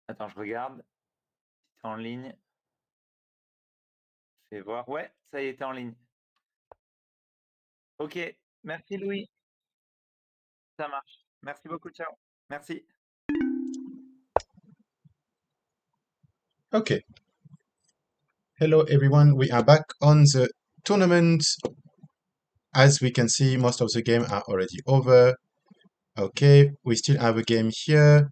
Attends, je regarde. T'es en ligne. Fais voir. Ouais, ça y est, t'es en ligne. Ok, merci Louis. Ça marche. Merci beaucoup, ciao. Merci. Okay. Hello everyone, we are back on the tournament. As we can see, most of the game are already over. Okay, we still have a game here.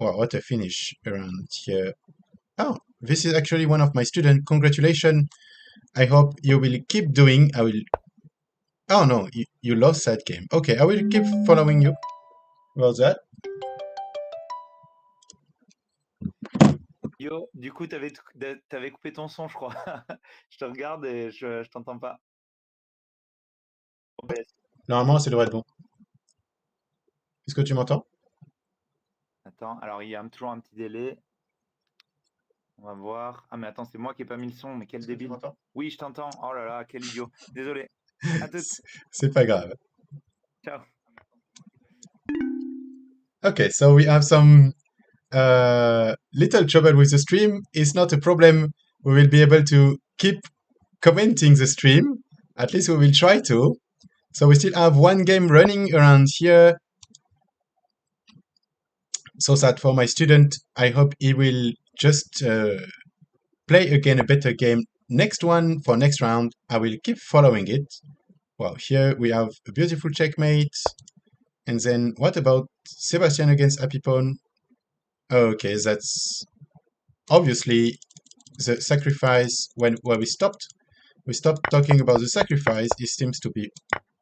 Wow, what a finish around here. Oh, this is actually one of my students. Congratulations. I hope you will keep doing. I will. Oh no, you lost that game. Okay, I will keep following you. Well, that. Yo, du coup, t'avais coupé ton son, je crois. Je te regarde et je t'entends pas. OBS. Normalement, ça devrait être bon. Est-ce que tu m'entends? Attends, alors il y a toujours un petit délai. On va voir. Ah, mais attends, c'est moi qui ai pas mis le son, mais quel débile. Oui, je t'entends. Oh là là, quel idiot. Désolé. À toutes. C'est pas grave. Ciao. Okay, so we have some little trouble with the stream. It's not a problem. We will be able to keep commenting the stream. At least we will try to. So we still have one game running around here. So that for my student, I hope he will just play again a better game. Next one for next round, I will keep following it. Well, here we have a beautiful checkmate. And then what about Sebastian against Happy Pawn? Okay, that's obviously the sacrifice. Where we stopped talking about the sacrifice. It seems to be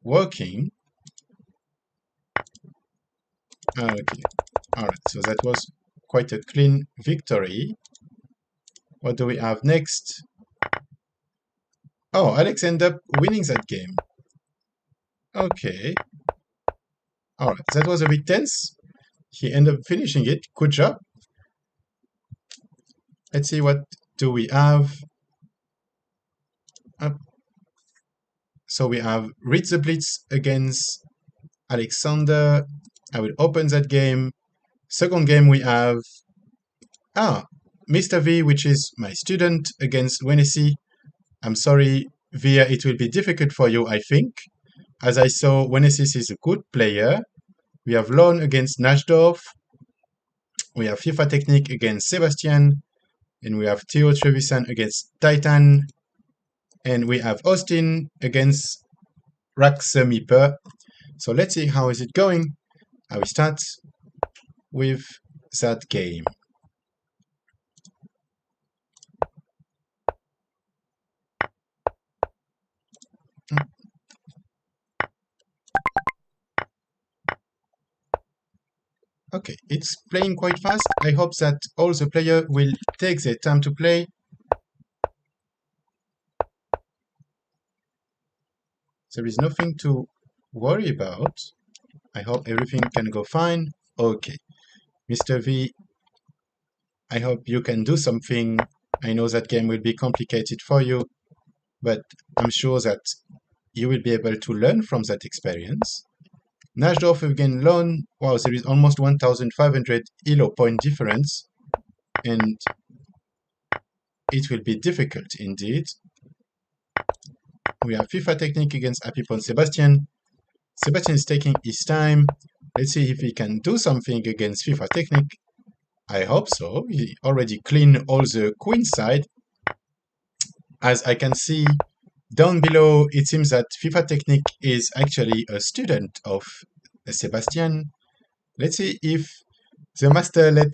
working. Okay, all right. So that was quite a clean victory. What do we have next? Oh, Alex ended up winning that game. Okay. All right. That was a bit tense. He ended up finishing it. Good job. Let's see what do we have. So we have Read the Blitz against Alexander. I will open that game. Second game we have Mr. V, which is my student, against Wenessi. I'm sorry, Via, it will be difficult for you, I think. As I saw, Wenessi is a good player. We have Lon against Nashdorf. We have FIFA Technique against Sebastian. And we have Theo Trevisan against Titan. And we have Austin against Raxamiper. So let's see how is it going. I will start with that game. Okay, it's playing quite fast. I hope that all the players will take their time to play. There is nothing to worry about. I hope everything can go fine. Okay, Mr. V, I hope you can do something. I know that game will be complicated for you, but I'm sure that you will be able to learn from that experience. Nashdorf again Lone. Wow, there is almost 1,500 ELO point difference, and it will be difficult indeed. We have FIFA Technique against Happy Pawn Sebastian. Sebastian is taking his time. Let's see if he can do something against FIFA Technique. I hope so. He already cleaned all the queen side. As I can see down below, it seems that FIFA Technique is actually a student of Sebastian. Let's see if the master let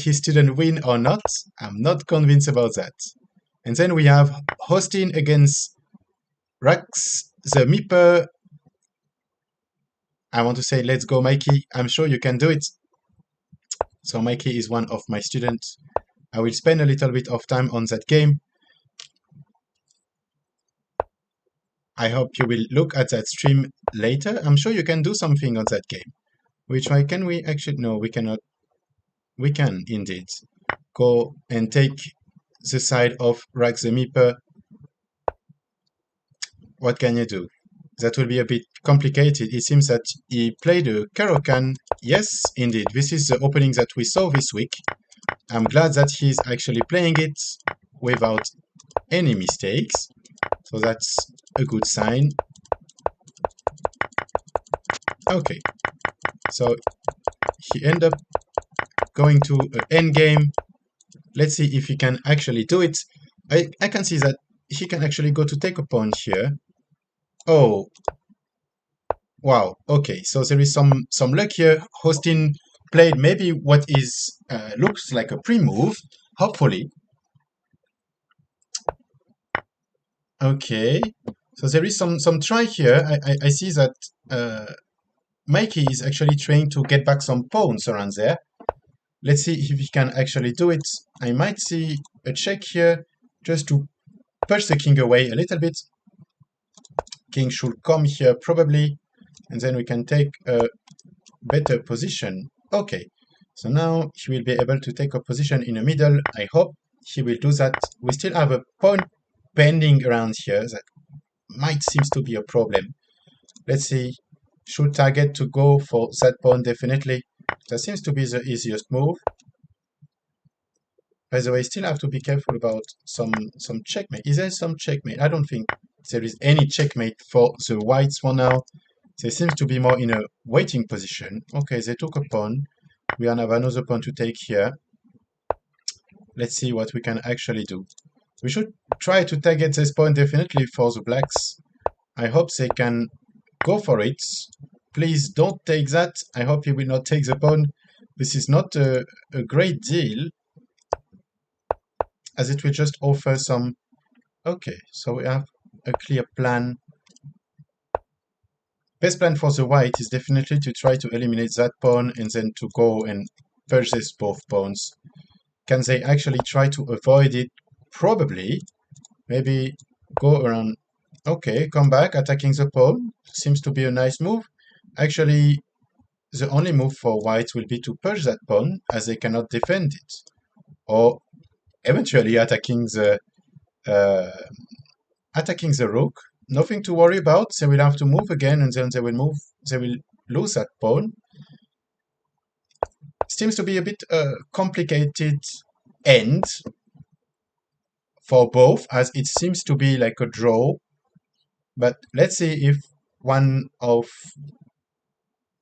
his student win or not. I'm not convinced about that. And then we have Hostin against Rax the Meeper. I want to say, let's go, Mikey. I'm sure you can do it. So Mikey is one of my students. I will spend a little bit of time on that game. I hope you will look at that stream later. I'm sure you can do something on that game. Which way can we actually? No, we cannot. We can indeed go and take the side of Rax the Meeper. What can you do? That will be a bit complicated. It seems that he played a Karokan Yes, indeed. This is the opening that we saw this week. I'm glad that he's actually playing it without any mistakes. So that's a good sign. Okay. So he ended up going to an endgame. Let's see if he can actually do it. I can see that he can actually go to take a pawn here. Oh, wow. Okay, so there is some luck here. Hostin played maybe what is looks like a pre-move, hopefully. Okay, so there is some try here. I see that Mikey is actually trying to get back some pawns around there. Let's see if he can actually do it. I might see a check here just to push the king away a little bit. King should come here probably, and then we can take a better position. Okay, so now he will be able to take a position in the middle. I hope he will do that. We still have a pawn pending around here that might seems to be a problem. Let's see. Should target to go for that pawn definitely. That seems to be the easiest move. By the way, still have to be careful about some checkmate. Is there some checkmate? I don't think there is any checkmate for the whites for now. They seem to be more in a waiting position. Okay, they took a pawn. We have another pawn to take here. Let's see what we can actually do. We should try to target this pawn definitely for the blacks. I hope they can go for it. Please don't take that. I hope you will not take the pawn. This is not a great deal, as it will just offer some... Okay, so we have a clear plan. Best plan for the white is definitely to try to eliminate that pawn and then to go and purchase both pawns. Can they actually try to avoid it? Probably. Maybe go around... Okay, come back, attacking the pawn. Seems to be a nice move. Actually, the only move for white will be to push that pawn, as they cannot defend it. Or eventually attacking the rook. Nothing to worry about. They will have to move again, and then they will lose that pawn. Seems to be a bit complicated end for both, as it seems to be like a draw. But let's see if one of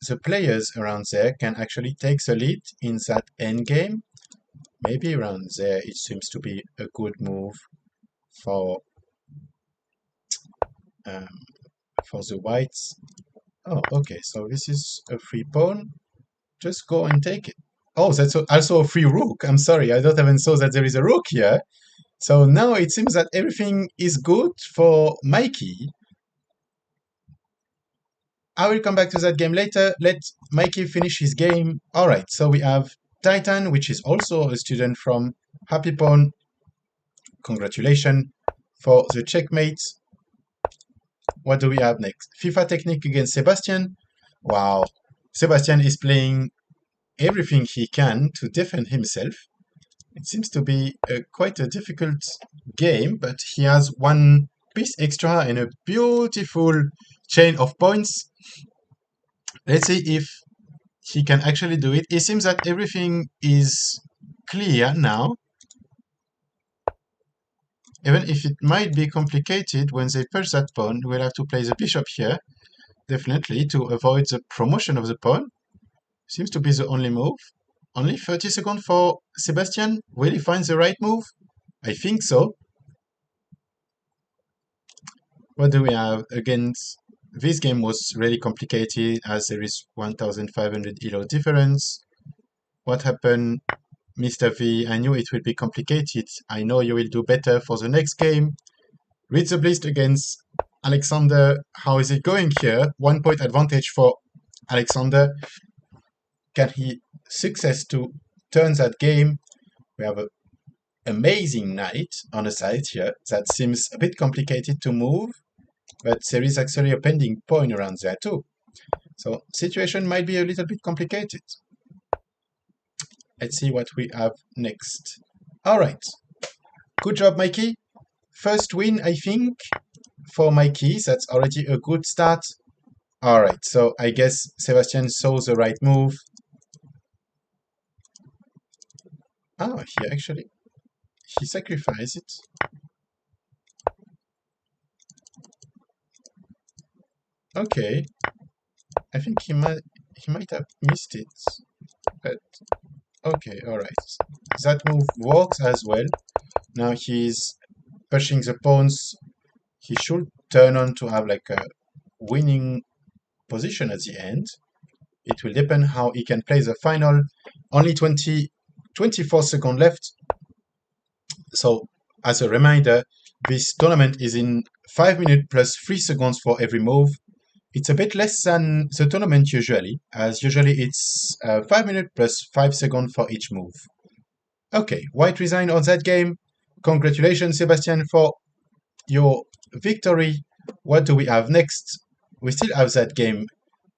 the players around there can actually take the lead in that endgame. Maybe around there it seems to be a good move for the whites. Oh, okay, so this is a free pawn. Just go and take it. Oh, that's also a free rook. I'm sorry, I don't even saw that there is a rook here. So now it seems that everything is good for Mikey. I will come back to that game later. Let Mikey finish his game. All right, so we have Titan, which is also a student from Happy Pawn. Congratulations for the checkmate. What do we have next? FIFA technique against Sebastian. Wow, Sebastian is playing everything he can to defend himself. It seems to be quite a difficult game, but he has one piece extra and a beautiful chain of points. Let's see if he can actually do it. It seems that everything is clear now. Even if it might be complicated when they push that pawn, we'll have to play the bishop here, definitely, to avoid the promotion of the pawn. Seems to be the only move. Only 30 seconds for Sebastian. Will he find the right move? I think so. What do we have against... This game was really complicated as there is 1500 elo difference. What happened? Mr. V, I knew it would be complicated. I know you will do better for the next game. Read the list against Alexander. How is it going here? 1 point advantage for Alexander. Can he success to turn that game? We have an amazing knight on the side here. That seems a bit complicated to move, but there is actually a pending pawn around there too. So situation might be a little bit complicated. Let's see what we have next. All right. Good job, Mikey. First win, I think, for Mikey. That's already a good start. Alright, so I guess Sebastian saw the right move. Oh, he sacrificed it. Okay. I think he might have missed it. But okay, alright. That move works as well. Now he's pushing the pawns. He should turn on to have like a winning position at the end. It will depend how he can play the final. Only 24 seconds left. So, as a reminder, this tournament is in 5 minutes plus 3 seconds for every move. It's a bit less than the tournament usually, as usually it's 5 minutes plus 5 seconds for each move. Okay, White resigned on that game. Congratulations, Sebastian, for your victory. What do we have next? We still have that game.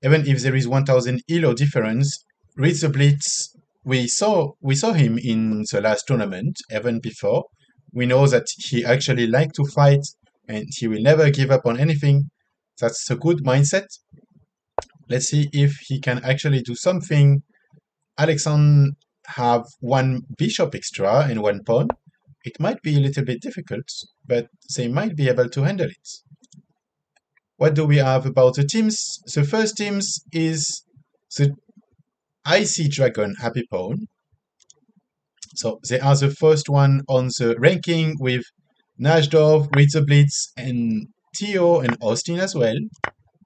Even if there is 1000 elo difference, Read the Blitz, we saw him in the last tournament, even before. We know that he actually likes to fight and he will never give up on anything. That's a good mindset. Let's see if he can actually do something. Alexandre have one bishop extra and one pawn. It might be a little bit difficult, but they might be able to handle it. What do we have about the teams? The first teams is the Icy Dragon Happy Pawn. So they are the first one on the ranking with Najdorf, Read the Blitz, and Theo and Austin as well.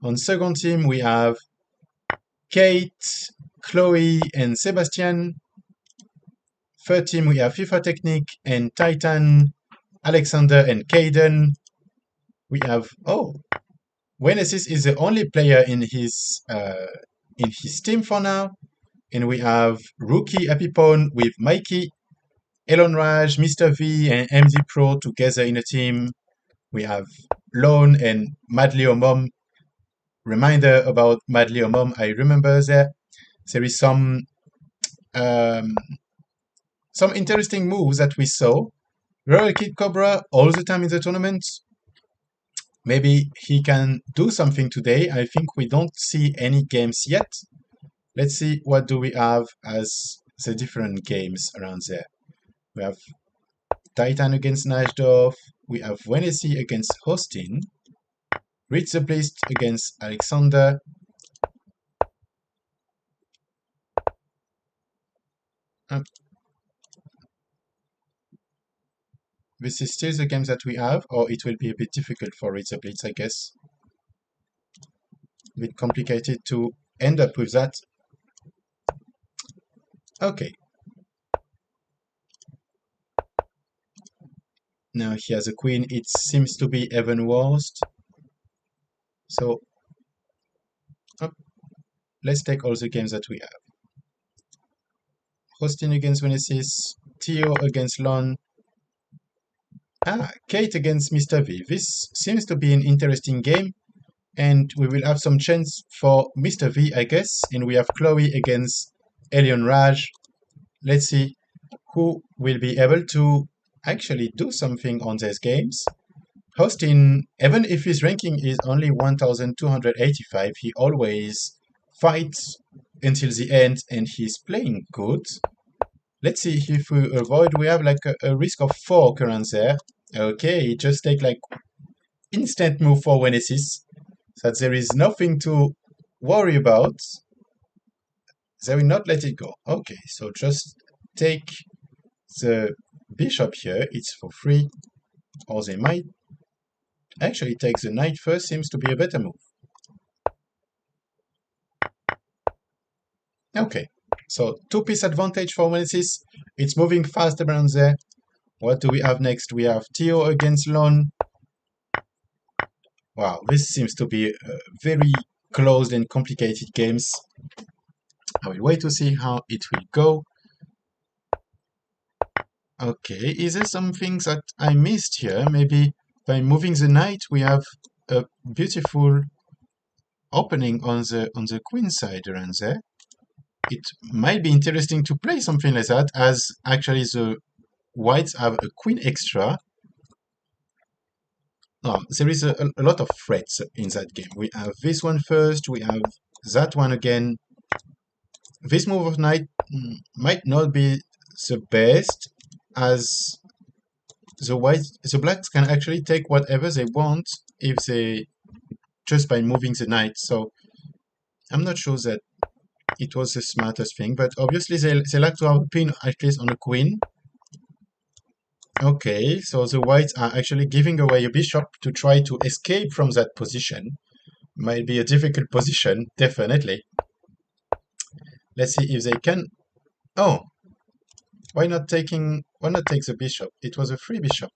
On second team we have Kate, Chloe, and Sebastian. Third team we have FIFA Technique and Titan, Alexander and Caden. We have Wenesis is the only player in his team for now, and we have Rookie Epipone with Mikey, Elon Raj, Mr. V, and MD Pro together in a team. We have Lone and Madleo Mom. Reminder about Madleo Mom, I remember there is some interesting moves that we saw. Royal Kid Cobra all the time in the tournament. Maybe he can do something today. I think we don't see any games yet. Let's see what do we have as the different games around there. We have Titan against Najdorf. We have Wenessi against Hostin. Read the Blitz against Alexander. This is still the game that we have, or it will be a bit difficult for Read the Blitz, I guess. A bit complicated to end up with that. Okay. Now he has a queen. It seems to be even worse. So let's take all the games that we have. Hostin against Venesis, Theo against Lon. Kate against Mr. V. This seems to be an interesting game, and we will have some chance for Mr. V, I guess. And we have Chloe against Elion Raj. Let's see who will be able to actually do something on these games. Hostin, even if his ranking is only 1285, he always fights until the end and he's playing good. Let's see if we avoid, we have like a risk of 4 currents there. Okay, just take like instant move for Wenesis, so that there is nothing to worry about. They will not let it go. Okay, so just take the bishop here, it's for free, or they might actually take the knight first, seems to be a better move. Okay, so 2-piece advantage for Wenesis. It's moving fast around there. What do we have next? We have Theo against Lon. Wow, this seems to be very closed and complicated games. I will wait to see how it will go. Okay, is there some things that I missed here? Maybe by moving the knight, we have a beautiful opening on the queen side around there. It might be interesting to play something like that, as actually the whites have a queen extra. there is a lot of threats in that game. We have this one first, we have that one again. This move of knight might not be the best, as the blacks can actually take whatever they want if they just by moving the knight. So I'm not sure that it was the smartest thing, but obviously they like to have a pin at least on a queen. Okay, so the whites are actually giving away a bishop to try to escape from that position. Might be a difficult position, definitely. Let's see if they can. Oh, why not take the bishop? It was a free bishop,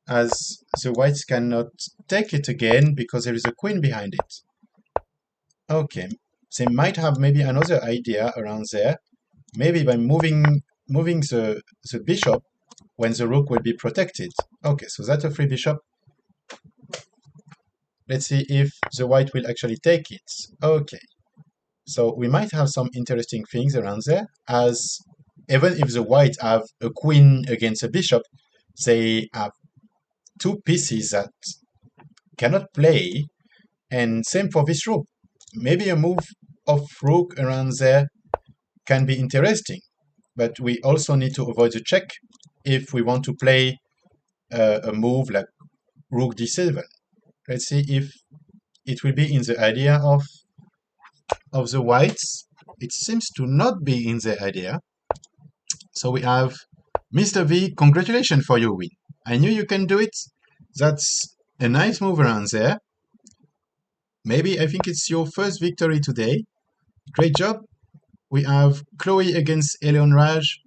as the whites cannot take it again because there is a queen behind it. Okay, they might have maybe another idea around there. Maybe by moving the bishop when the rook will be protected. Okay, so that's a free bishop. Let's see if the white will actually take it. Okay, so we might have some interesting things around there, as even if the whites have a queen against a bishop, they have two pieces that cannot play, and same for this rook. Maybe a move of rook around there can be interesting, but we also need to avoid the check if we want to play a move like rook d7. Let's see if it will be in the idea of the whites. It seems to not be in the idea. So we have Mr. V, congratulations for your win. I knew you can do it. That's a nice move around there. Maybe I think it's your first victory today. Great job. We have Chloe against Eleon Raj.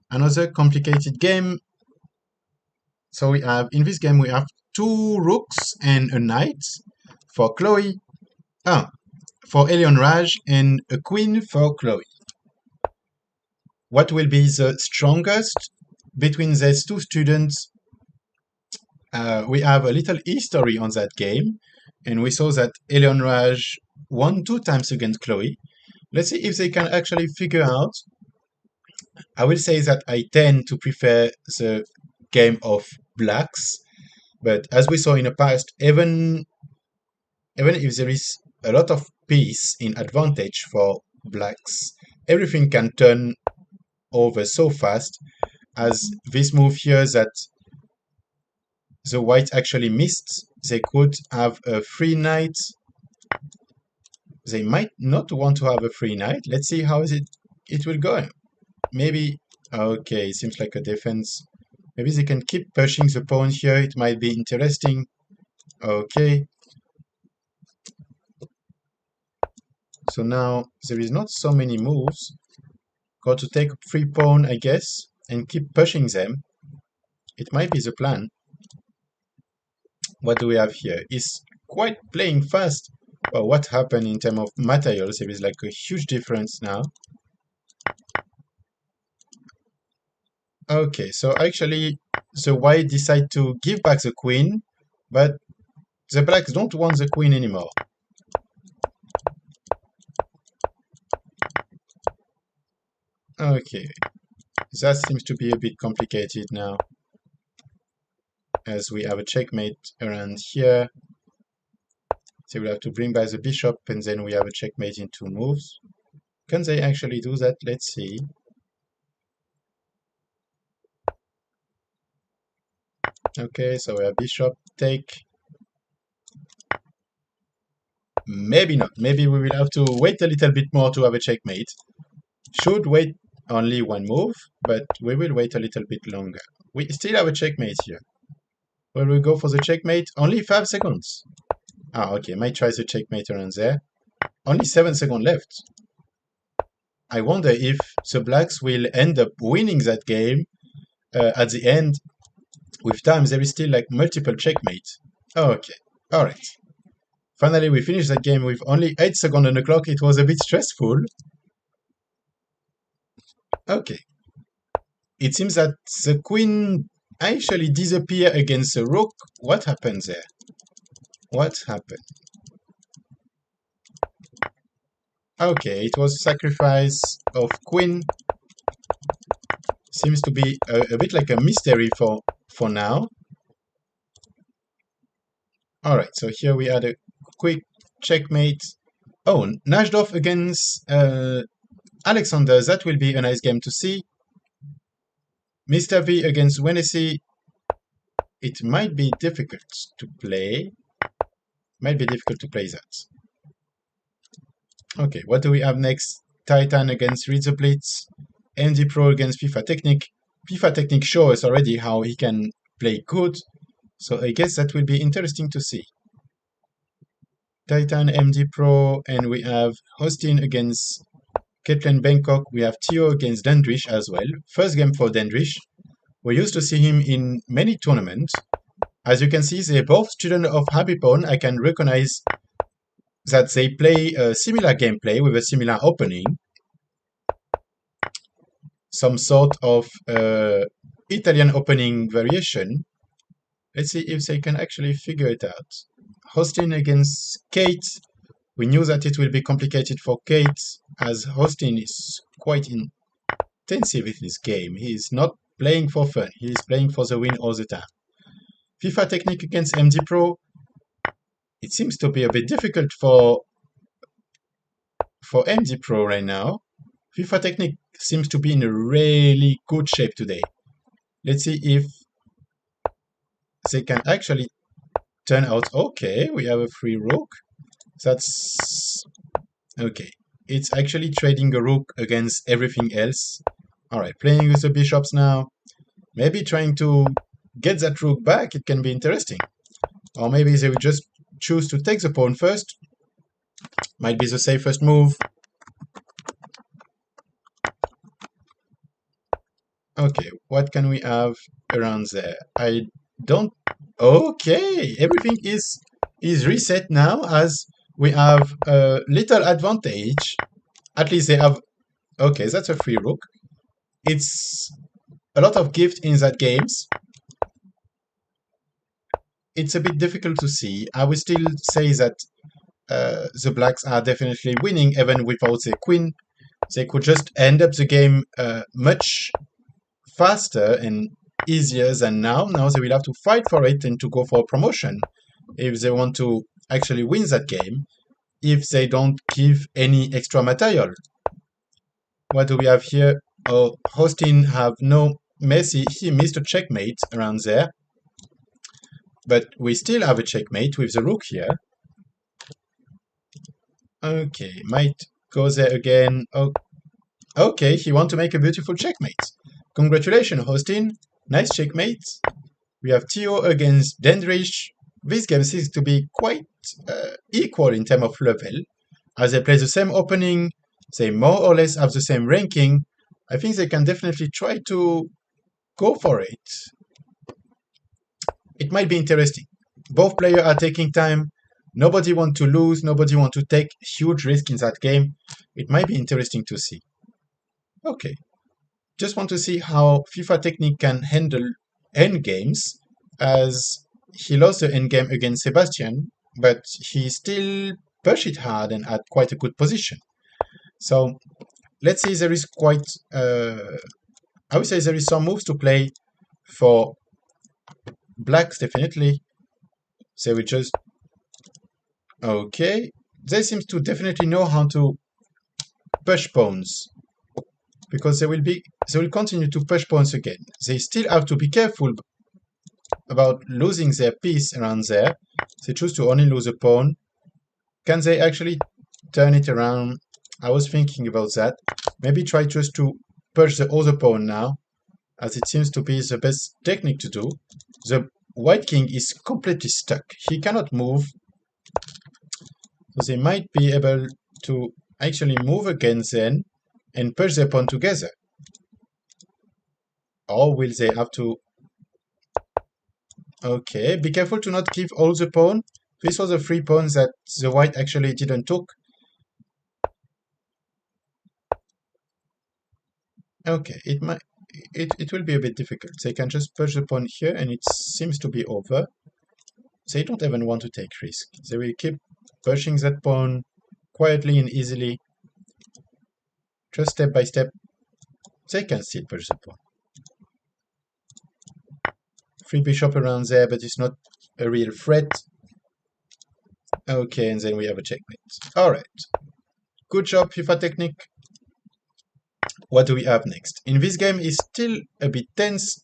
Another complicated game. So we have, in this game, we have two rooks and a knight for Chloe. For Eleon Raj and a queen for Chloe. What will be the strongest between these two students? We have a little history on that game, and we saw that Eleon Raj won 2 times against Chloe. Let's see if they can actually figure out. I will say that I tend to prefer the game of blacks, but as we saw in the past, even if there is a lot of piece in advantage for blacks, everything can turn over so fast, as this move here that the white actually missed. They could have a free knight. They might not want to have a free knight. Let's see how it will go. Maybe, okay, it seems like a defense. Maybe they can keep pushing the pawn here. It might be interesting. Okay. So now there is not so many moves. Got to take free pawn, I guess, and keep pushing them. It might be the plan. What do we have here? It's quite playing fast. Well, what happened in terms of materials? There is like a huge difference now. Okay, so actually the white decide to give back the queen, but the blacks don't want the queen anymore. Okay, that seems to be a bit complicated now, as we have a checkmate around here. So we'll have to bring back the bishop, and then we have a checkmate in 2 moves. Can they actually do that? Let's see. Okay, so we have bishop, take. Maybe not. Maybe we will have to wait a little bit more to have a checkmate. Should wait only 1 move, but we will wait a little bit longer. We still have a checkmate here. Will we go for the checkmate? Only 5 seconds. Okay, might try the checkmate around there. Only 7 seconds left. I wonder if the blacks will end up winning that game at the end. With time, there is still like multiple checkmates. Okay, alright. Finally, we finished that game with only 8 seconds on the clock. It was a bit stressful. Okay. It seems that the queen actually disappeared against the rook. What happened there? What happened? Okay, it was sacrifice of queen. Seems to be a bit like a mystery for now. Alright, so here we had a quick checkmate. Oh, Najdorf against Alexander. That will be a nice game to see. Mr. V against Wenesey. It might be difficult to play. Might be difficult to play that. Okay, what do we have next? Titan against Rizzoblitz. MD Pro against FIFA Technique. FIFA Technique shows us already how he can play good. So I guess that will be interesting to see. Titan, MD Pro, and we have Austin against Ketlen Bangkok. We have Theo against Dendrich as well. First game for Dendrich. We used to see him in many tournaments. As you can see, they're both students of Happypon. I can recognize that they play a similar gameplay with a similar opening. Some sort of Italian opening variation. Let's see if they can actually figure it out. Austin against Kate. We knew that it will be complicated for Kate, as Austin is quite intensive with this game. He is not playing for fun. He is playing for the win all the time. FIFA Technique against MD Pro. It seems to be a bit difficult for MD Pro right now. FIFA Technique seems to be in a really good shape today. Let's see if they can actually turn out. Okay, we have a free rook. That's okay. It's actually trading a rook against everything else. Alright, playing with the bishops now. Maybe trying to get that rook back, it can be interesting. Or maybe they will just choose to take the pawn first. Might be the safest move. Okay, what can we have around there? I don't... Okay, everything is reset now, as we have a little advantage. At least they have... Okay, that's a free rook. It's a lot of gift in that games. It's a bit difficult to see. I would still say that the blacks are definitely winning even without the queen. They could just end up the game much faster and easier than now. Now they will have to fight for it and to go for a promotion if they want to actually win that game, if they don't give any extra material. What do we have here? Oh, Austin have no Messi. He missed a checkmate around there. But we still have a checkmate with the rook here. Okay, might go there again. Oh, okay, he wants to make a beautiful checkmate. Congratulations, Austin. Nice checkmate. We have Theo against Dendrich. This game seems to be quite equal in terms of level. As they play the same opening, they more or less have the same ranking. I think they can definitely try to go for it. It might be interesting. Both players are taking time. Nobody wants to lose. Nobody wants to take huge risk in that game. It might be interesting to see. Okay. Just want to see how FIFA Technique can handle endgames, as he lost the endgame against Sebastian, but he still pushed it hard and had quite a good position. So let's see, there is quite, I would say there is some moves to play for blacks, definitely. They will just, okay, they seem to definitely know how to push pawns, because they will continue to push pawns again. They still have to be careful about losing their piece around there. They choose to only lose a pawn. Can they actually turn it around? I was thinking about that. Maybe try just to push the other pawn now, as it seems to be the best technique to do. The white king is completely stuck. He cannot move. So they might be able to actually move again then and push their pawn together. Or will they have to... Okay, be careful to not give all the pawn. This was a free pawn that the white actually didn't took. Okay, it will be a bit difficult. They can just push the pawn here and it seems to be over. They don't even want to take risk. They will keep pushing that pawn quietly and easily. Just step by step. They can still push the pawn. Free bishop around there, but it's not a real threat. Okay, and then we have a checkmate. All right. Good job, FIFA technique. What do we have next? In this game is still a bit tense.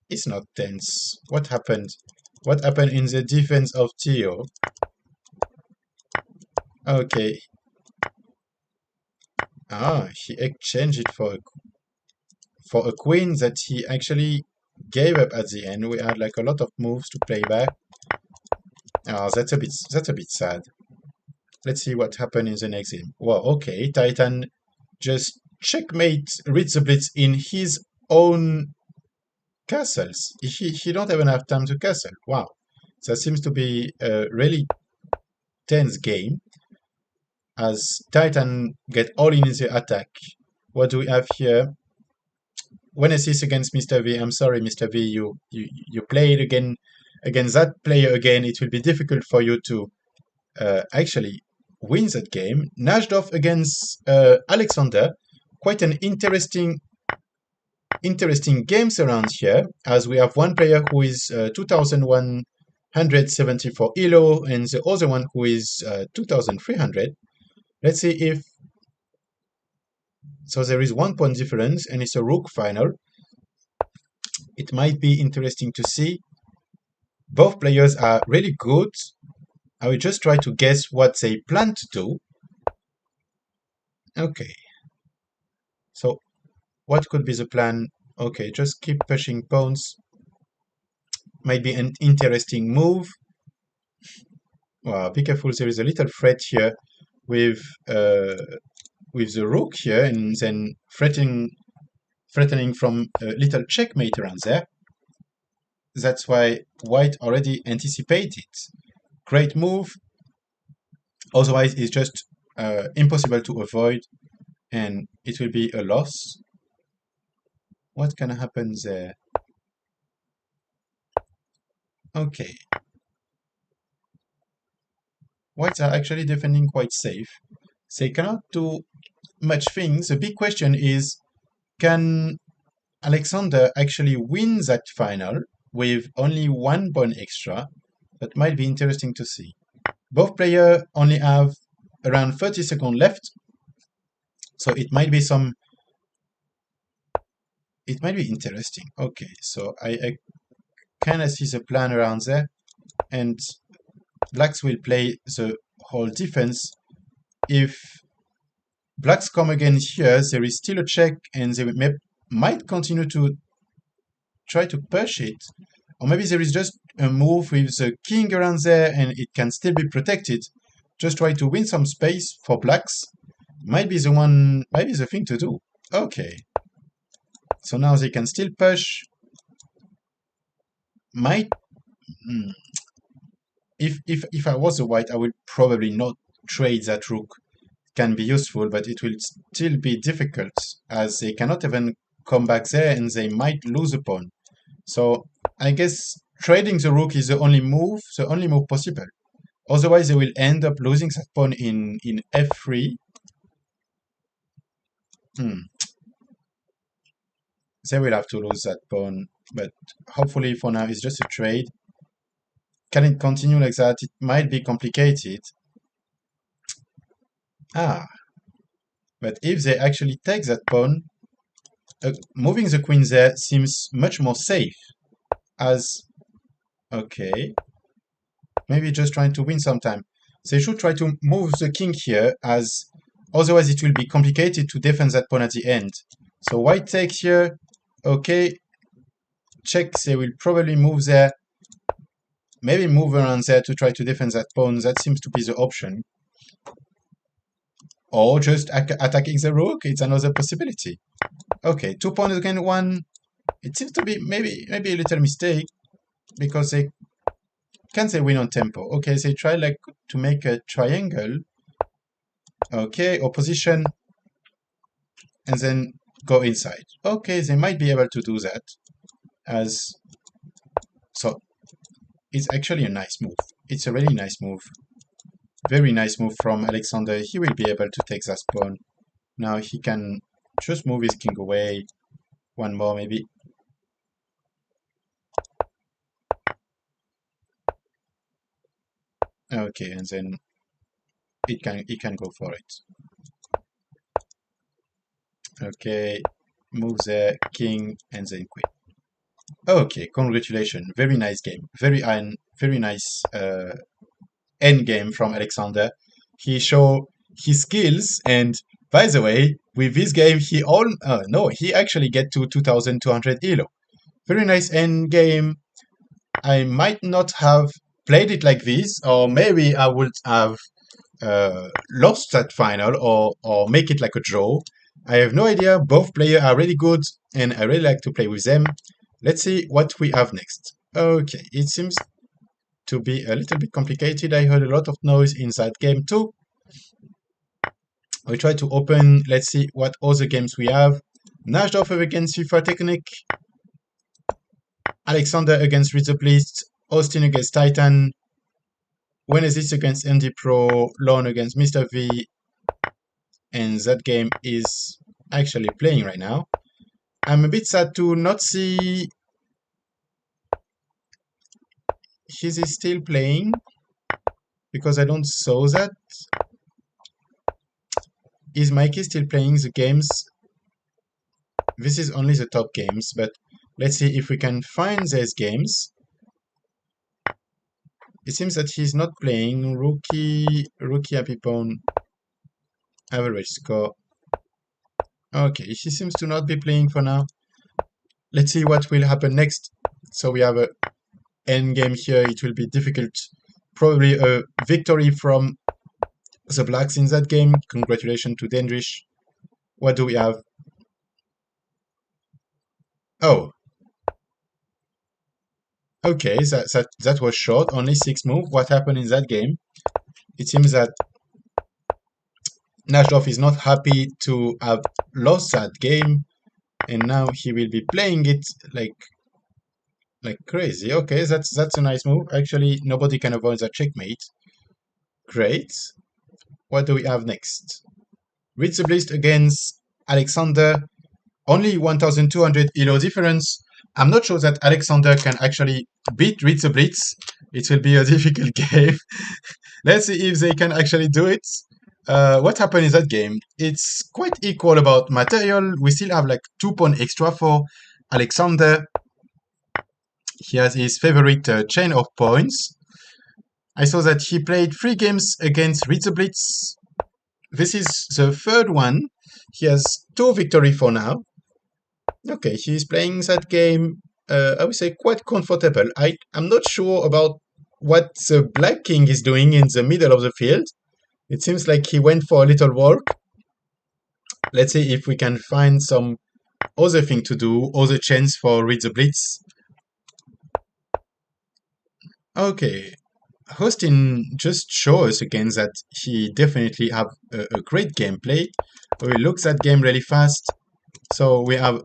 It's not tense. What happened? What happened in the defense of Theo? Okay. Ah, he exchanged it for a queen that he actually gave up at the end. We had like a lot of moves to play back. Ah, that's a bit sad. Let's see what happened in the next game. Well, okay, Titan just checkmate reads the blitz in his own castles. He don't even have time to castle. Wow. That seems to be a really tense game as Titan get all in the attack. What do we have here? When assist against Mr. V, I'm sorry, Mr. V, you played again against that player again. It will be difficult for you to actually win that game. Najdov against Alexander. Quite an interesting games around here, as we have one player who is 2,174 elo and the other one who is 2,300. Let's see if so. There is 1 point difference, and it's a rook final. It might be interesting to see. Both players are really good. I will just try to guess what they plan to do. Okay. So, what could be the plan? Okay, just keep pushing pawns. Might be an interesting move. Wow, be careful. There is a little threat here with the rook here, and then threatening from a little checkmate around there. That's why white already anticipated. Great move. Otherwise, it's just impossible to avoid, and it will be a loss. What can happen there? Okay. Whites are actually defending quite safe. They cannot do much things. The big question is, can Alexander actually win that final with only 1 pawn extra? That might be interesting to see. Both players only have around 30 seconds left, so it might be interesting. Okay, so I kind of see the plan around there, and blacks will play the whole defense. If blacks come again here, there is still a check, and they might continue to try to push it. Or maybe there is just a move with the king around there, and it can still be protected. Just try to win some space for blacks. Might be the thing to do. Okay. So now they can still push. If I was a white, I would probably not trade that rook. Can be useful, but it will still be difficult as they cannot even come back there and they might lose a pawn. So I guess trading the rook is the only move possible. Otherwise, they will end up losing that pawn in f3. They will have to lose that pawn, but hopefully for now it's just a trade. Can it continue like that? It might be complicated. But if they actually take that pawn, moving the queen there seems much more safe. Okay, maybe just trying to win some time. They should try to move the king here, as otherwise it will be complicated to defend that pawn at the end. So white takes here. Okay, check. They will probably move there. Maybe move around there to try to defend that pawn. That seems to be the option. Or just attacking the rook. It's another possibility. Okay, 2 pawns against 1. It seems to be maybe a little mistake, because they win on tempo. Okay, they try like to make a triangle. Okay, opposition, and then go inside. Okay, they might be able to do that. So it's actually a nice move. It's a really nice move. Very nice move from Alexander. He will be able to take that pawn. Now he can just move his king away. One more maybe. Okay, and then it can go for it. Okay, move there, king, and then queen. Okay, congratulations. Very nice game. Very nice end game from Alexander. He showed his skills, and by the way, with this game, he actually get to 2,200 elo. Very nice end game. I might not have played it like this, or maybe I would have lost that final or make it like a draw. I have no idea. Both players are really good, and I really like to play with them. Let's see what we have next. Okay, it seems to be a little bit complicated. I heard a lot of noise in that game too. We try to open, let's see what other games we have. Najdorf against FIFA Technic. Alexander against Rizzoblist. Austin against Titan. Wenezis against MD Pro. Lon against Mr. V. And that game is actually playing right now. I'm a bit sad to not see he is still playing because I don't saw that. Is Mikey still playing the games? This is only the top games, but let's see if we can find these games. It seems that he's not playing. Rookie happy pawn, average score. Okay, he seems to not be playing for now. Let's see what will happen next. So we have a end game here. It will be difficult. Probably a victory from the blacks in that game. Congratulations to Dendrich. What do we have? Oh. Okay, that was short. Only 6 moves. What happened in that game? It seems that Najdorf is not happy to have lost that game, and now he will be playing it like crazy. Okay, that's a nice move. Actually, nobody can avoid that checkmate. Great. What do we have next? Ritzeblist against Alexander. Only 1,200 elo difference. I'm not sure that Alexander can actually beat Ritzeblitz. It will be a difficult game. Let's see if they can actually do it. What happened in that game? It's quite equal about material. We still have like 2 pawn extra for Alexander. He has his favorite chain of points. I saw that he played 3 games against Ritzeblitz. This is the 3rd one. He has 2 victories for now. Okay, he's playing that game, I would say, quite comfortable. I'm not sure about what the Black King is doing in the middle of the field. It seems like he went for a little walk. Let's see if we can find some other thing to do, other chance for Read the Blitz. Okay, Hostin just showed us again that he definitely have a great gameplay. We look that game really fast. So we have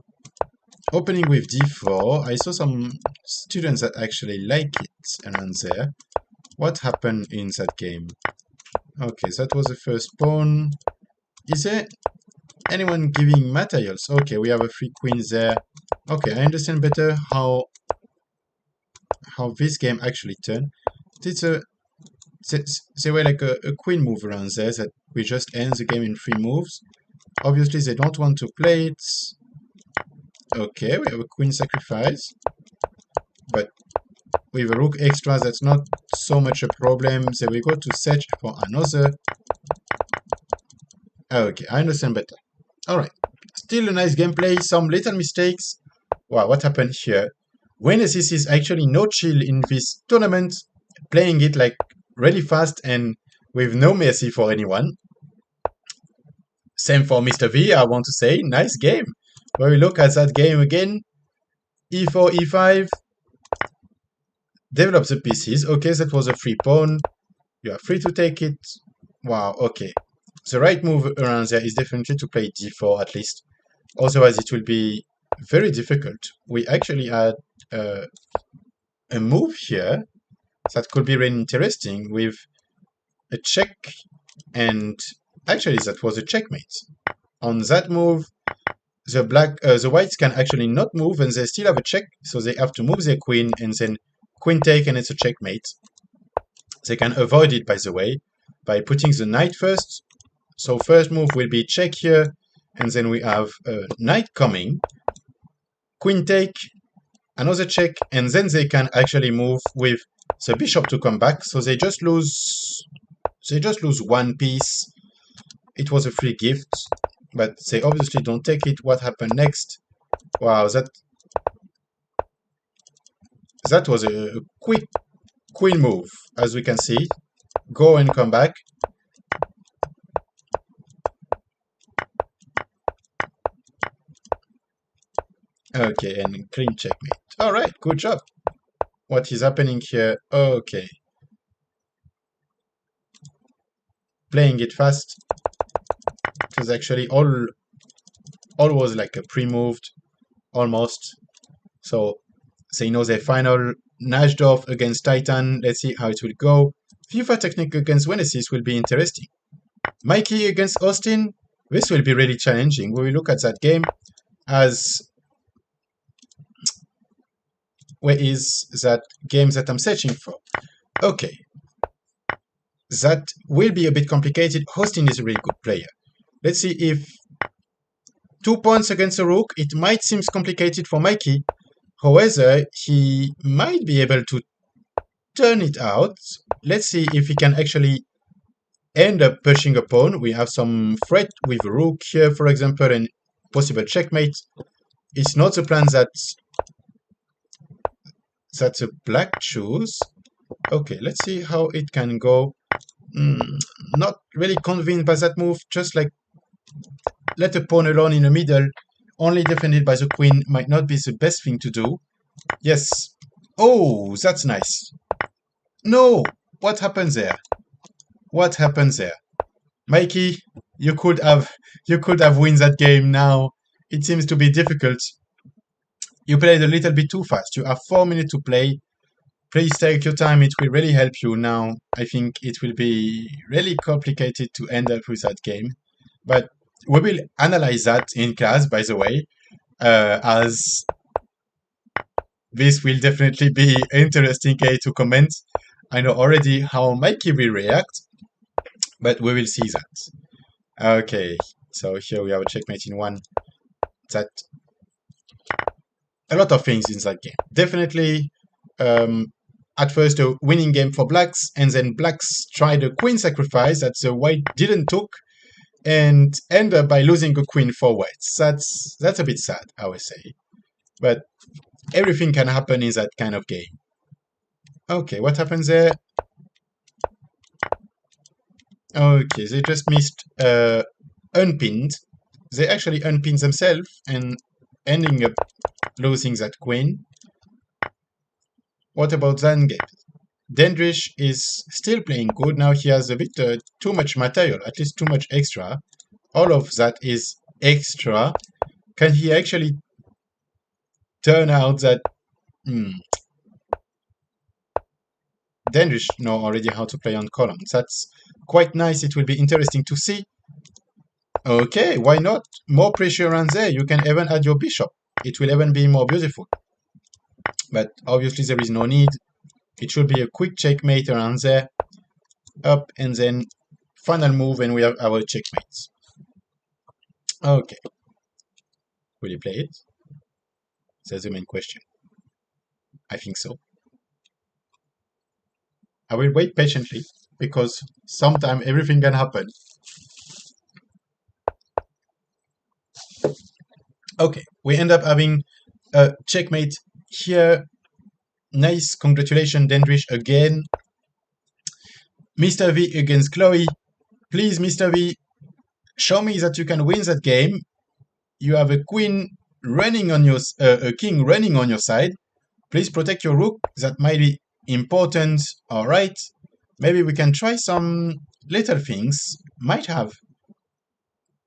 opening with d4. I saw some students that actually like it around there. What happened in that game? Okay, that was the first pawn. Is there anyone giving materials? Okay, we have a 3 queens there. Okay, I understand better how this game actually turned. There were like a queen move around there that we just end the game in 3 moves. Obviously, they don't want to play it. Okay, we have a queen sacrifice. But with a rook extra, that's not so much a problem. So we go to search for another. Okay, I understand better. Alright, still a nice gameplay, some little mistakes. Wow, what happened here? Wenezis is actually no chill in this tournament, playing it like really fast and with no mercy for anyone. Same for Mr. V, I want to say, nice game. When we look at that game again, e4, e5, develop the pieces. Okay, that was a free pawn. You are free to take it. Wow, okay. The right move around there is definitely to play d4 at least. Otherwise, it will be very difficult. We actually had a move here that could be really interesting with a check, and actually that was a checkmate. On that move, the whites can actually not move, and they still have a check, so they have to move their queen, and then queen take, and it's a checkmate. They can avoid it, by the way, by putting the knight first. So first move will be check here, and then we have a knight coming, queen take, another check, and then they can actually move with the bishop to come back. So they just lose one piece. It was a free gift, but they obviously don't take it. What happened next? Wow, that was a quick queen move, as we can see. Go and come back. Okay, and clean checkmate. All right, good job. What is happening here? Okay. Playing it fast. It was actually all was like a pre-moved, almost. So they know their final Najdorf against Titan. Let's see how it will go. FIFA Technique against Genesis will be interesting. Mikey against Austin. This will be really challenging. We will look at that game as... Where is that game that I'm searching for? Okay. That will be a bit complicated. Austin is a really good player. Let's see if 2 points against a rook, it might seem complicated for Mikey. However, he might be able to turn it out. Let's see if he can actually end up pushing a pawn. We have some threat with a rook here, for example, and possible checkmate. It's not the plan that a black choose. Okay, let's see how it can go. Not really convinced by that move. Just like let a pawn alone in the middle, only defended by the queen, might not be the best thing to do. Yes. Oh, that's nice. No! What happened there? What happened there? Mikey, you could have won that game now. It seems to be difficult. You played a little bit too fast. You have 4 minutes to play. Please take your time. It will really help you now. I think it will be really complicated to end up with that game. But we will analyze that in class, by the way, as this will definitely be interesting to comment. I know already how Mikey will react, but we will see that. Okay, so here we have a checkmate in one. That a lot of things in that game. Definitely, at first a winning game for blacks, and then blacks tried a queen sacrifice that the white didn't took, and end up by losing a queen for whites. That's a bit sad, I would say. But everything can happen in that kind of game. Okay, what happens there? Okay, they just missed unpinned. They actually unpinned themselves and ending up losing that queen. What about Zangabe? Dendrich is still playing good. Now he has a bit too much material, at least too much extra. All of that is extra. Can he actually turn out that... Dendrich know already how to play on columns. That's quite nice. It will be interesting to see. Okay, why not? More pressure around there. You can even add your bishop. It will even be more beautiful. But obviously there is no need. It should be a quick checkmate around there. Up, and then final move, and we have our checkmates. Okay. Will you play it? That's the main question. I think so. I will wait patiently, because sometime everything can happen. Okay, we end up having a checkmate here. Nice, congratulations, Dendrich again. Mr. V against Chloe. Please, Mr. V, show me that you can win that game. You have a queen running on your, a king running on your side. Please protect your rook. That might be important. All right. Maybe we can try some little things. Might have.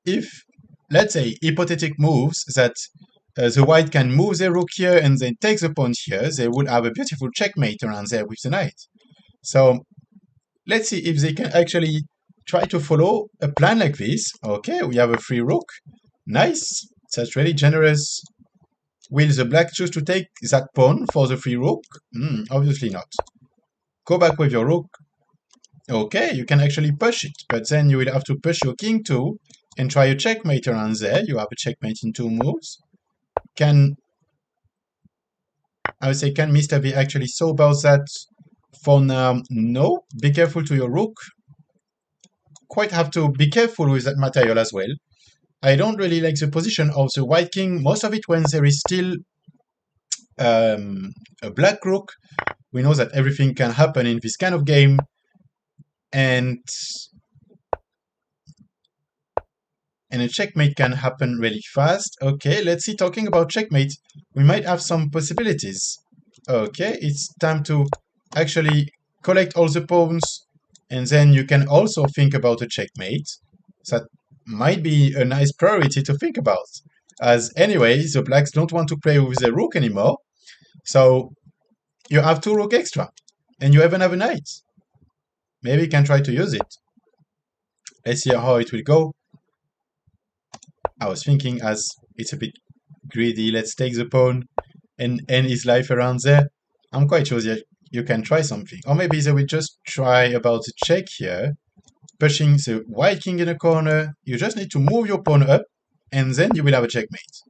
If, let's say, hypothetic moves that the white can move the rook here and then take the pawn here, they would have a beautiful checkmate around there with the knight. So let's see if they can actually try to follow a plan like this. Okay, we have a free rook. Nice. That's really generous. Will the black choose to take that pawn for the free rook? Obviously not. Go back with your rook. Okay, you can actually push it, but then you will have to push your king too and try a checkmate around there. You have a checkmate in 2 moves. I would say, can Mr. V actually solve about that? For now, no. Be careful to your rook. Quite have to be careful with that material as well. I don't really like the position of the white king. Most of it when there is still a black rook. We know that everything can happen in this kind of game. And a checkmate can happen really fast. Okay, let's see, talking about checkmate, we might have some possibilities. Okay, it's time to actually collect all the pawns, and then you can also think about a checkmate. That might be a nice priority to think about, as anyway, the blacks don't want to play with the rook anymore, so you have 2 rook extra, and you even have a knight. Maybe you can try to use it. Let's see how it will go. I was thinking, as it's a bit greedy, let's take the pawn and end his life around there. I'm quite sure that you can try something. Or maybe they will just try about the check here, pushing the white king in a corner. You just need to move your pawn up, and then you will have a checkmate.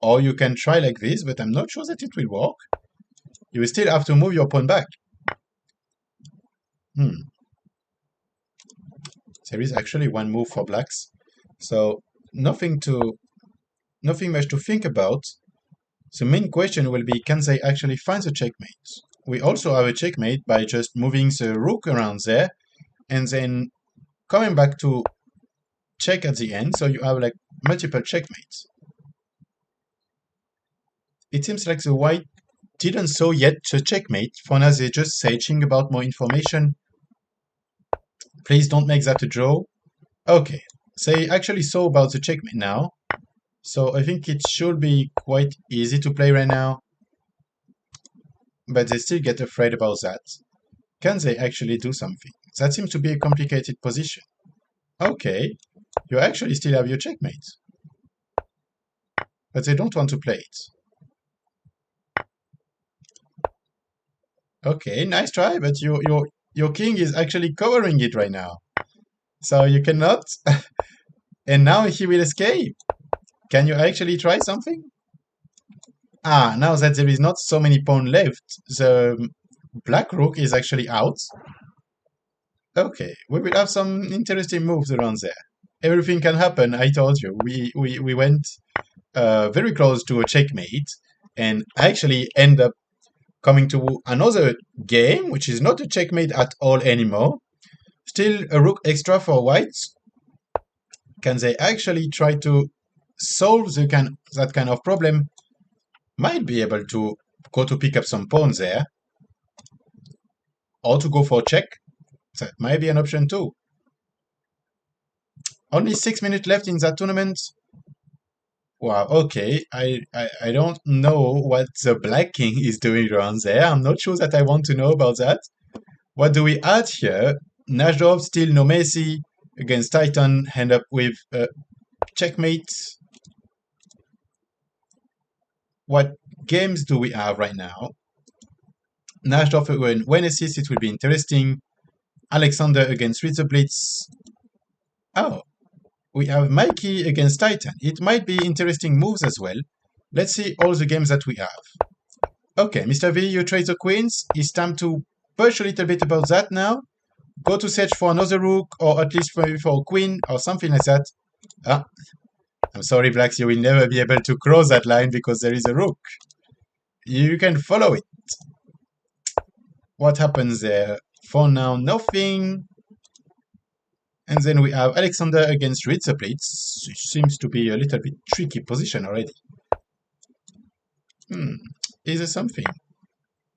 Or you can try like this, but I'm not sure that it will work. You will still have to move your pawn back. There is actually one move for blacks. So nothing much to think about. The main question will be, can they actually find the checkmate? We also have a checkmate by just moving the rook around there and then coming back to check at the end, so you have like multiple checkmates. It seems like the white didn't saw yet the checkmate. For now, they're just searching about more information. Please don't make that a draw. Okay, they actually saw about the checkmate now. So I think it should be quite easy to play right now. But they still get afraid about that. Can they actually do something? That seems to be a complicated position. Okay, you actually still have your checkmate. But they don't want to play it. Okay, nice try, but your king is actually covering it right now. So you cannot. And now he will escape. Can you actually try something? Ah, now that there is not so many pawns left, the black rook is actually out. Okay, we will have some interesting moves around there. Everything can happen, I told you. We went very close to a checkmate and actually end up coming to another game, which is not a checkmate at all anymore. Still a rook extra for whites. Can they actually try to solve that kind of problem? Might be able to go to pick up some pawns there. Or to go for a check. That might be an option too. Only 6 minutes left in that tournament. Wow, okay. I don't know what the black king is doing around there. I'm not sure that I want to know about that. What do we add here? Najdov, still no Messi. Against Titan, end up with checkmate. What games do we have right now? Najdov against Wenesis, it will be interesting. Alexander against Ritterblitz. Oh, we have Mikey against Titan. It might be interesting moves as well. Let's see all the games that we have. Okay, Mr. V, you trade the queens. It's time to push a little bit about that now. Go to search for another rook, or at least maybe for a queen, or something like that. Ah, I'm sorry, blacks, you will never be able to cross that line because there is a rook. You can follow it. What happens there? For now, nothing. And then we have Alexander against Ritterblitz, which seems to be a little bit tricky position already. Is there something?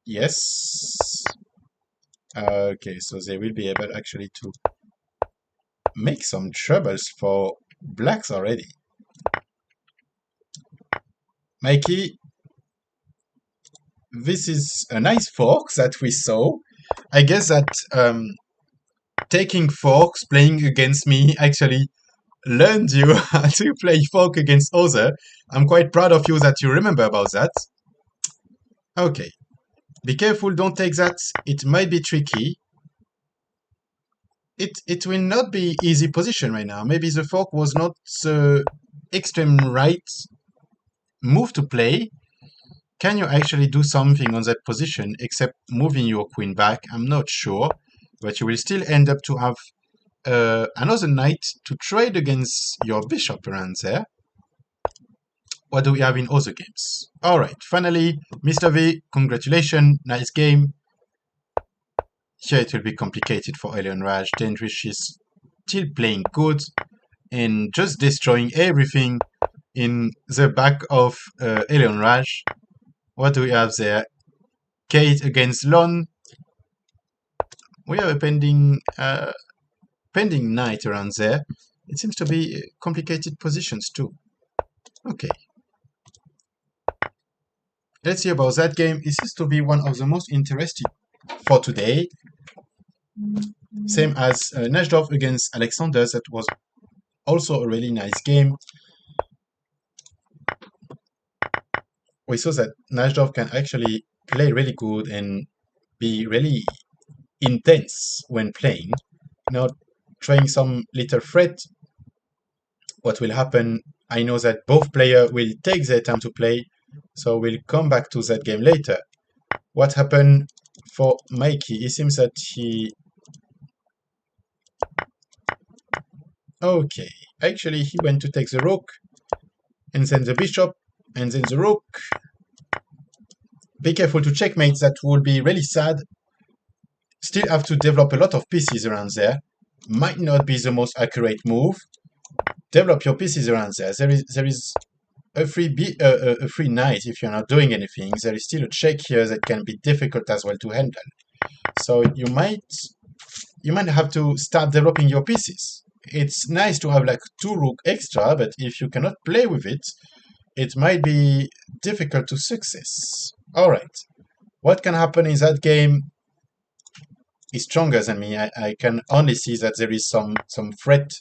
Yes. Okay, so they will be able actually to make some troubles for blacks already. Mikey, this is a nice fork that we saw. I guess that taking forks, playing against me, actually learned you to play fork against other. I'm quite proud of you that you remember about that. Okay. Be careful, don't take that. It might be tricky. it will not be easy position right now. Maybe the fork was not the extreme right move to play. Can you actually do something on that position except moving your queen back? I'm not sure, but you will still end up to have another knight to trade against your bishop around there. What do we have in other games? All right, finally, Mr. V, congratulations, nice game. Here it will be complicated for Alien Raj. Tendrich is still playing good and just destroying everything in the back of Alien Raj. What do we have there? Kate against Lon. We have a pending knight around there. It seems to be complicated positions too. Okay. Let's see about that game. It seems to be one of the most interesting for today. Same as Najdorf against Alexander. That was also a really nice game. We saw that Najdorf can actually play really good and be really intense when playing. Now, trying some little threat. What will happen? I know that both players will take their time to play, so we'll come back to that game later. What happened for Mikey? It seems that okay, actually he went to take the rook, and then the bishop, and then the rook. Be careful to checkmate, that will be really sad. Still have to develop a lot of pieces around there. Might not be the most accurate move. Develop your pieces around there. There is a free knight if you're not doing anything. There is still a check here that can be difficult as well to handle. So you might have to start developing your pieces. It's nice to have like 2 rook extra, but if you cannot play with it, it might be difficult to success. Alright, what can happen in that game is stronger than me. I can only see that there is some threat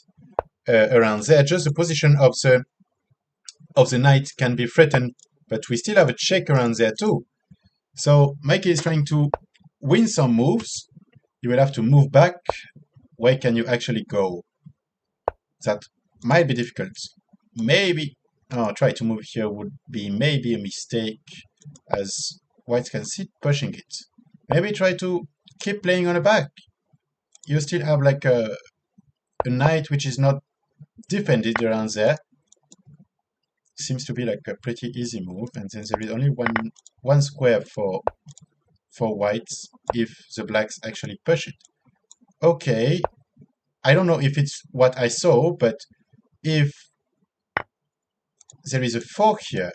around there. Just the position of the knight can be threatened, but we still have a check around there too. So Mikey is trying to win some moves. You will have to move back. Where can you actually go? That might be difficult. Maybe try to move here would be maybe a mistake, as white can sit pushing it. Maybe try to keep playing on the back. You still have like a knight which is not defended around there. Seems to be like a pretty easy move, and then there is only one square for whites if the blacks actually push it. Okay, I don't know if it's what I saw, but if there is a fork here,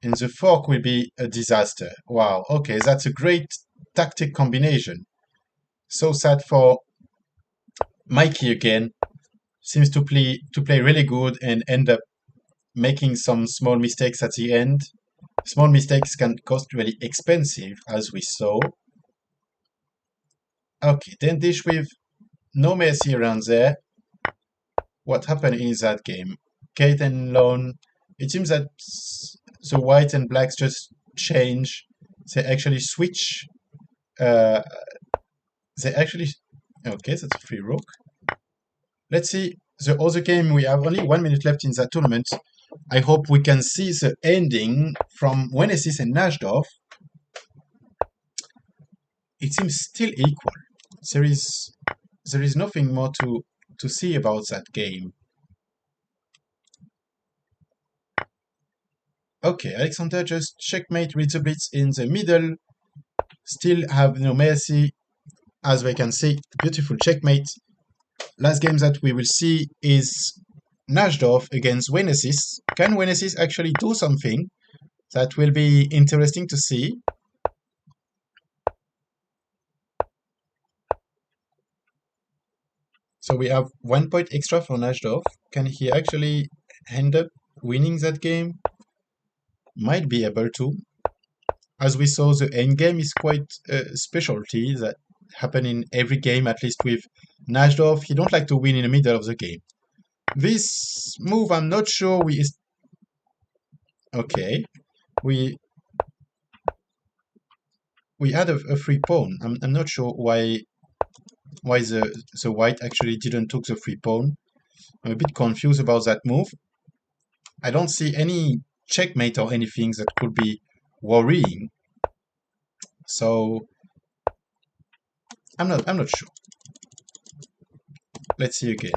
and the fork will be a disaster. Wow, okay, that's a great tactic combination. So sad for Mikey again. Seems to play really good and end up making some small mistakes at the end. Small mistakes can cost really expensive, as we saw. Okay, then dish with no mercy around there. What happened in that game? Kate and Lone. It seems that the white and blacks just change. They actually switch. Okay, that's a free rook. Let's see the other game. We have only 1 minute left in that tournament. I hope we can see the ending from Wenesis and Najdorf. It seems still equal. There is nothing more to see about that game. Okay, Alexander just checkmate with the blitz in the middle. Still have no mercy. As we can see, beautiful checkmate. Last game that we will see is Najdorf against Wenesis. Can Wenesis actually do something? That will be interesting to see. So we have 1 point extra for Najdorf. Can he actually end up winning that game? Might be able to. As we saw, the endgame is quite a specialty that happen in every game, at least with Najdorf. He don't like to win in the middle of the game. This move, I'm not sure okay. We had a free pawn. I'm not sure why why the white actually didn't took the free pawn. I'm a bit confused about that move. I don't see any checkmate or anything that could be worrying. So I'm not sure. Let's see again.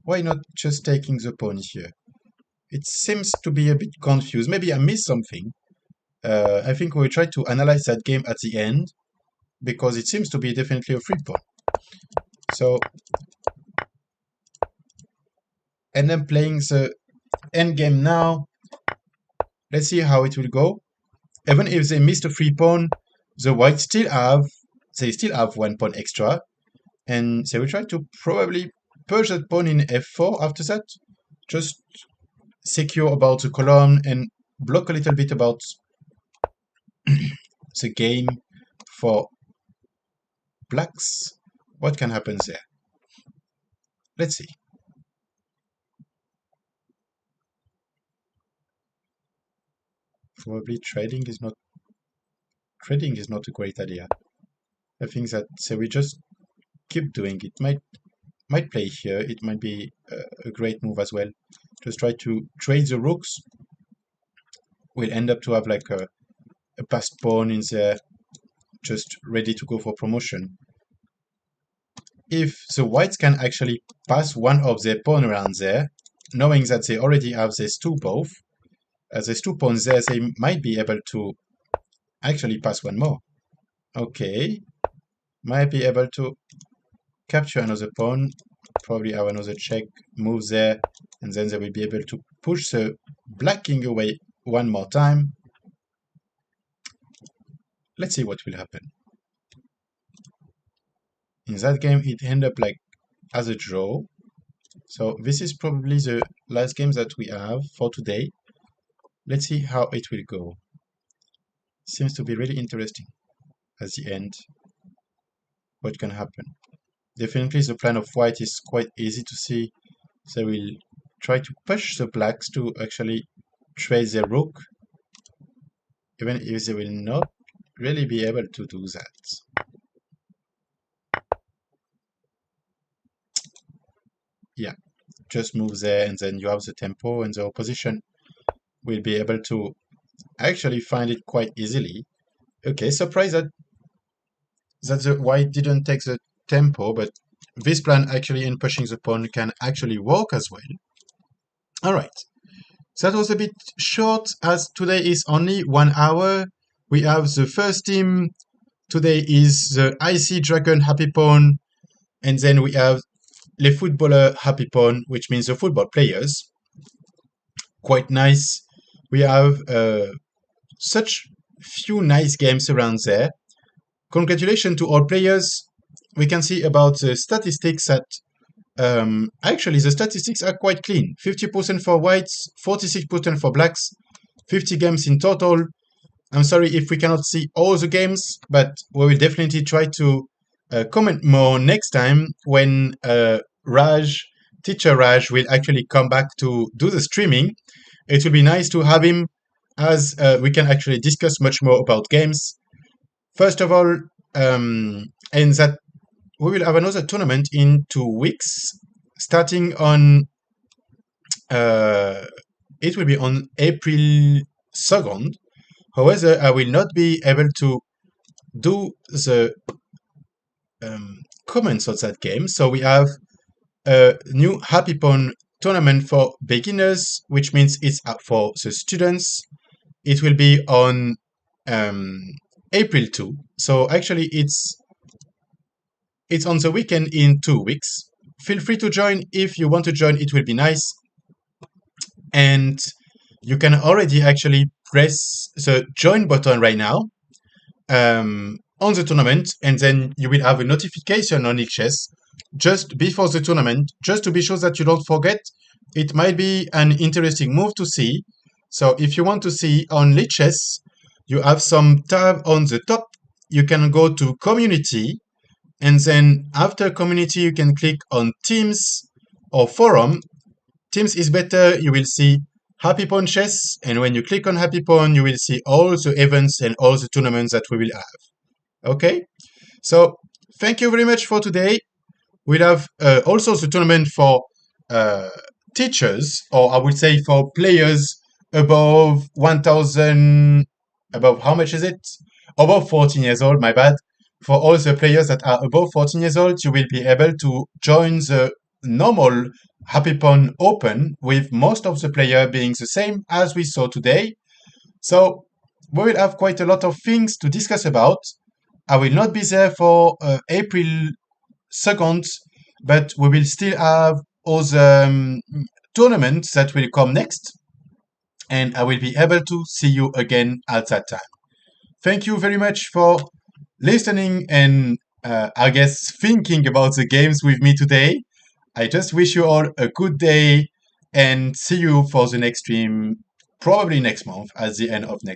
Why not just taking the pawn here? It seems to be a bit confused. Maybe I missed something. I think we'll try to analyze that game at the end, because it seems to be definitely a free pawn. So, and I'm playing the endgame now. Let's see how it will go. Even if they missed a free pawn, the whites still have 1 pawn extra, and they will try to probably push that pawn in f4 after that. Just secure about the column and block a little bit about the game for blacks. What can happen there? Let's see. Probably trading is not a great idea. I think that so we just keep doing it. Might play here. It might be a great move as well. Just try to trade the rooks. We'll end up to have like a passed pawn in there, just ready to go for promotion. If the whites can actually pass one of their pawn around there, knowing that they already have these two both, these 2 pawns there, they might be able to actually pass one more. Okay, might be able to capture another pawn, probably have another check move there, and then they will be able to push the black king away one more time. Let's see what will happen. In that game, it ended up like as a draw. So this is probably the last game that we have for today. Let's see how it will go. Seems to be really interesting at the end. What can happen? Definitely the plan of white is quite easy to see. They will try to push the blacks to actually trade their rook, even if they will not really be able to do that. Yeah, just move there and then you have the tempo, and the opposition will be able to actually find it quite easily. Okay, surprised that the white didn't take the tempo, but this plan actually in pushing the pawn can actually work as well. Alright, that was a bit short as today is only 1 hour. We have the first team. Today is the IC Dragon Happy Pawn, and then we have Les Footballeurs Happy Pawn, which means the football players. Quite nice. We have such few nice games around there. Congratulations to all players. We can see about the statistics that actually the statistics are quite clean. 50% for whites, 46% for blacks, 50 games in total. I'm sorry if we cannot see all the games, but we will definitely try to comment more next time when Teacher Raj will actually come back to do the streaming. It will be nice to have him, as we can actually discuss much more about games. First of all, and that we will have another tournament in 2 weeks, starting on it will be on April 2nd. However, I will not be able to do the comments of that game. So we have a new Happy Pawn tournament for beginners, which means it's up for the students. It will be on April 2. So actually it's on the weekend in 2 weeks. Feel free to join if you want to join. It will be nice. And you can already actually press the join button right now on the tournament, and then you will have a notification on Lichess just before the tournament, just to be sure that you don't forget. It might be an interesting move to see. So if you want to see on Lichess, you have some tab on the top. You can go to community, and then after community, you can click on Teams or Forum. Teams is better. You will see Happy Pawn Chess, and when you click on Happy Pawn, you will see all the events and all the tournaments that we will have. Okay? So thank you very much for today. We'll have also the tournament for teachers, or I would say for players above 1,000, above how much is it? Above 14 years old, my bad. For all the players that are above 14 years old, you will be able to join the normal Happy Pond Open with most of the players being the same as we saw today. So we will have quite a lot of things to discuss about. I will not be there for April 2nd, but we will still have other tournaments that will come next, and I will be able to see you again at that time. Thank you very much for listening and I guess thinking about the games with me today. I just wish you all a good day and see you for the next stream, probably next month at the end of next